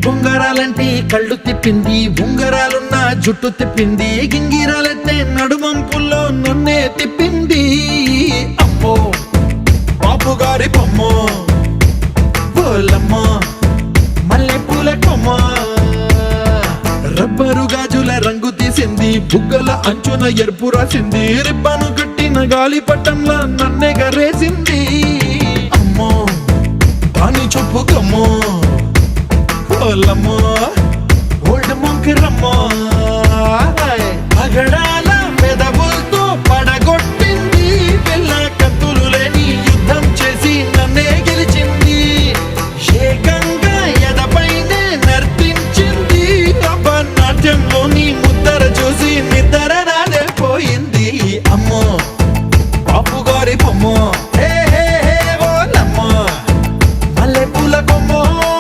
బొంగరాలంటే కళ్ళు తిప్పింది, ఉంగరాలున్న జుట్టు తిప్పింది, గింగిరాలైతే నడుమంపుల్లో నన్నే తిప్పింది. అమ్మో బాబు గారి బొమ్మ, పోలమ్మ మల్లె పూల కొమ్మ, రబ్బరు గాజుల రంగు తీసింది, బుగ్గల అంచున ఎరుపు రాసింది, రిబ్బను కట్టిన గాలి పట్టంలా నన్నే గరేసింది. అమ్మో దాని చూపు కమ్మో, ఓల్డ్ మొంకిరమ్మో, పగడాల